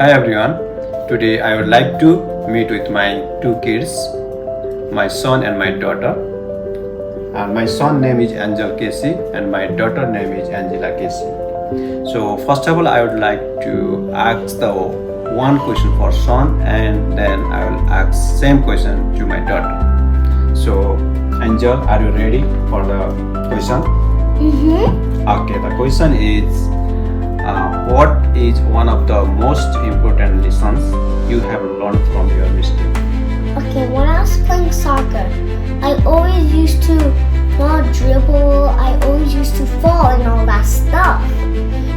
Hi everyone. Today I would like to meet with my two kids, my son and my daughter. And my son name is Anjel Casey and my daughter name is Anjeela Casey. So first of all, I would like to ask the one question for son and then I will ask same question to my daughter. So Anjel, are you ready for the question? Okay, the question is what is one of the most important lessons you have learned from your mistake? Okay, when I was playing soccer, I always used to not dribble, I always used to fall and all that stuff.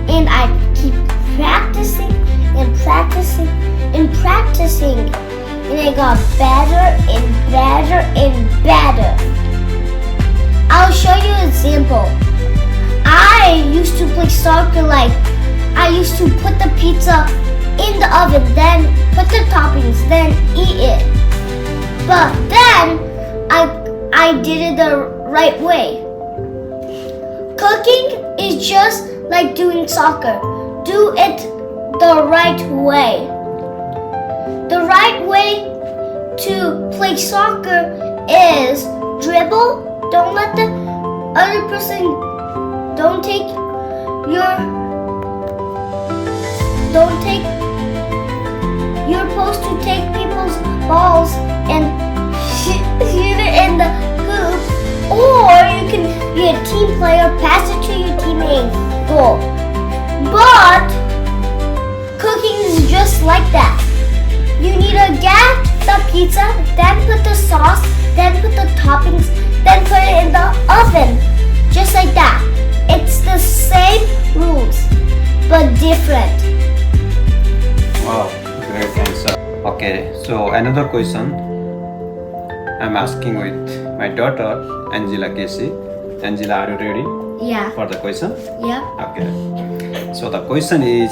And I keep practicing and practicing and practicing. And I got better and better and better. I'll show you an example. I used to play soccer like I used to put the pizza in the oven, then put the toppings, then eat it. But then I did it the right way. Cooking is just like doing soccer. Do it the right way. The right way to play soccer is dribble. Don't let the other person, don't take you're supposed to take people's balls and shoot it in the hoop, or you can be a team player, pass it to your teammate, goal. But cooking is just like that. You need to get the pizza, then put the sauce, then put the toppings, then put it in the oven. Just like that. It's the same rules, but different. Wow, great answer. Okay, so another question I'm asking with my daughter Anjeela Casey. Anjeela, are you ready Yeah. for the question? Yeah. Okay. So the question is,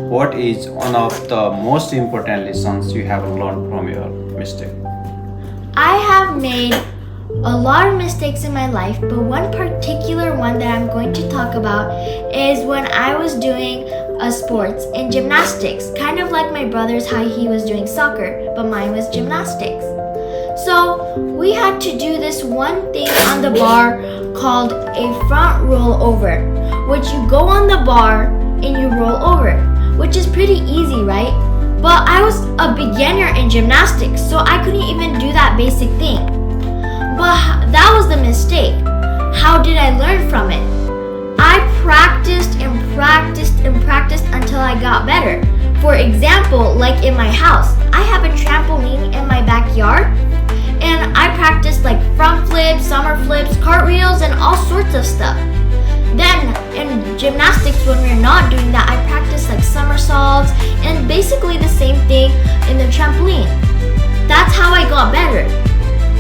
what is one of the most important lessons you have learned from your mistake? I have made a lot of mistakes in my life, but one particular one that I'm going to talk about is when I was doing a sports in gymnastics, kind of like my brother's how he was doing soccer, but mine was gymnastics. So we had to do this one thing on the bar called a front roll over, which you go on the bar and you roll over, which is pretty easy, right? But I was a beginner in gymnastics, so I couldn't even do that basic thing. But that was the mistake. How did I learn from it? I practiced and practiced and practiced until I got better. For example, like in my house, I have a trampoline in my backyard, and I practiced like front flips, summer flips, cartwheels, and all sorts of stuff. Then in gymnastics, when we're not doing that, I practiced like somersaults and basically the same thing in the trampoline. That's how I got better.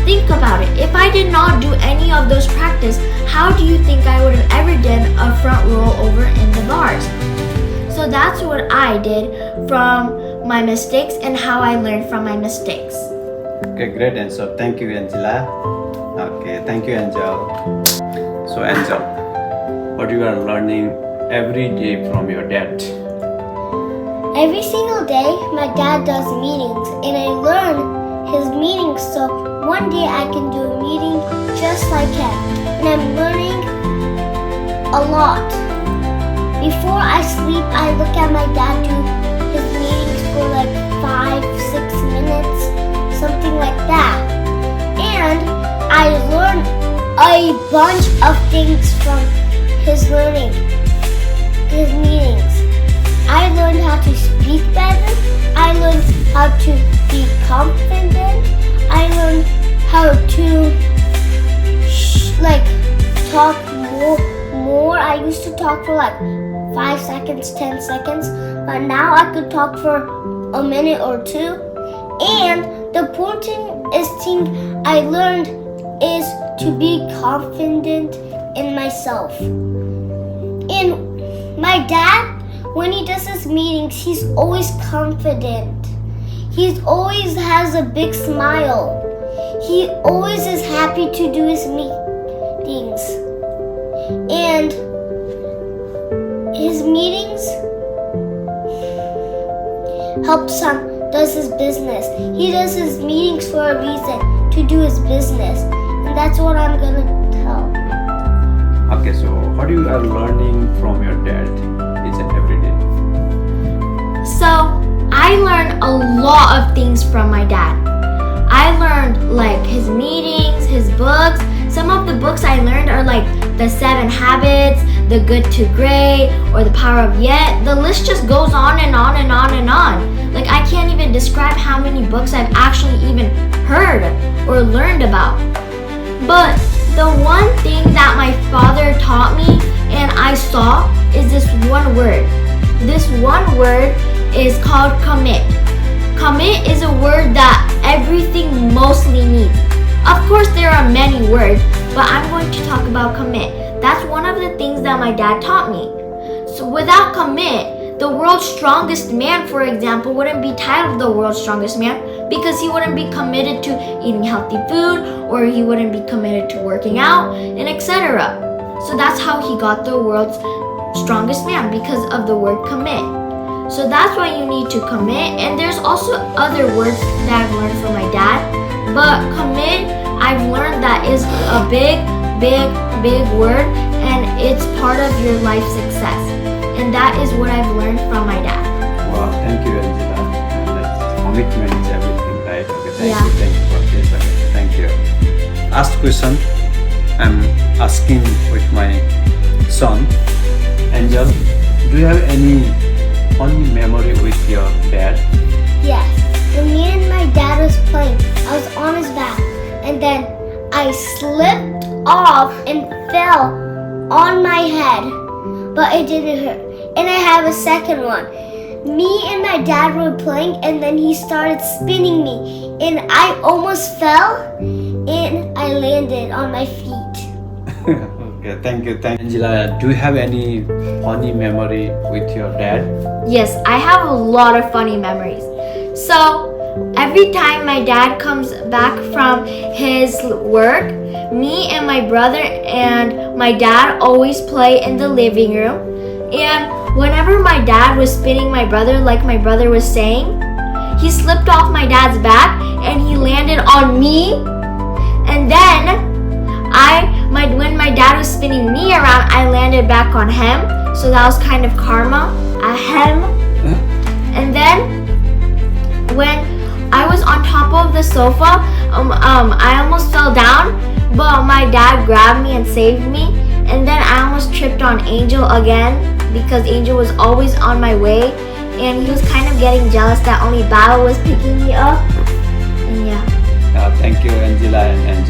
Think about it. If I did not do any of those practice, how do you think I would have ever done a front roll over in the bars? So that's what I did from my mistakes and how I learned from my mistakes. Okay, great answer. Thank you, Anjeela. Okay, thank you, Anjel. So, Anjel, what you are learning every day from your dad? Every single day, my dad does meetings, and I learn his meetings, so one day I can do a meeting just like him. And I'm learning a lot. Before I sleep, I look at my dad do his meetings for like 5-6 minutes, something like that. And I learn a bunch of things from his learning, his meetings. I learned how to speak better. I learned how to be confident. I learned how to talk more. I used to talk for like 5 seconds, 10 seconds, but now I could talk for a minute or two. And the importantest thing I learned is to be confident in myself. And my dad, when he does his meetings, he's always confident. He always has a big smile. He always is happy to do his meetings. And his meetings, helps does his business. He does his meetings for a reason, to do his business. And that's what I'm gonna tell. Okay, so what you are learning from your dad each and every day? So I learned a lot of things from my dad. I learned like his meetings, his books. Some of the books I learned are like The 7 Habits, The Good to Great, or The Power of Yet. The list just goes on and on and on and on. Like I can't even describe how many books I've actually even heard or learned about. But the one thing that my father taught me and I saw is this one word. This one word is called commit. Commit is a word that everything mostly needs. Of course, there are many words, but I'm going to talk about commit. That's one of the things that my dad taught me. So without commit, the world's strongest man, for example, wouldn't be titled the world's strongest man because he wouldn't be committed to eating healthy food, or he wouldn't be committed to working out, and etc. So that's how he got the world's strongest man, because of the word commit. So that's why you need to commit. And there's also other words that I've learned from my dad. But commit, I've learned that is a big word, and it's part of your life success. And that is what I've learned from my dad. Wow, thank you, Anjela. And that commitment is everything, right? Okay, Yeah. thank you for this. Thank you. Last question I'm asking with my son, Anjel. Do you have any funny memory with your dad? Yes. When me and my dad was playing, I was on his back, and then I slipped off and fell on my head, but it didn't hurt. And I have a second one. Me and my dad were playing, and then he started spinning me, and I almost fell, and I landed on my feet. Okay, thank you. Anjela, do you have any funny memory with your dad? Yes, I have a lot of funny memories. So every time my dad comes back from his work, me and my brother and my dad always play in the living room. And whenever my dad was spinning my brother, like my brother was saying, he slipped off my dad's back and he landed on me. And then when my dad was spinning me around, I landed back on him. So that was kind of karma. Ahem. And then when I was on top of the sofa, I almost fell down, but my dad grabbed me and saved me. And then I almost tripped on Anjel again because Anjel was always on my way, and he was kind of getting jealous that only Baba was picking me up. And yeah. Thank you, Anjela and Anjel.